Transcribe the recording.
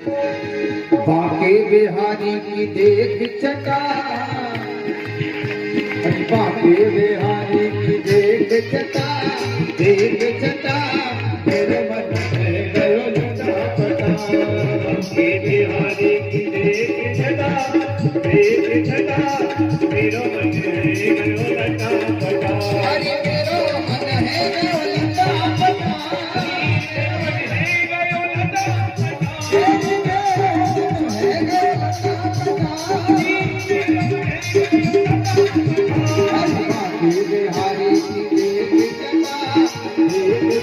बाके बिहारी की देख चटा, बाके बिहारी की देख चटा, देख चटा मेरे मन में गयो लटापटा। बाके बिहारी की देख चटा, देख चटा मेरे मन में गयो लटापटा। अरे मेरो मन है गयो लटापटा, बिहारी की देख चटा, देख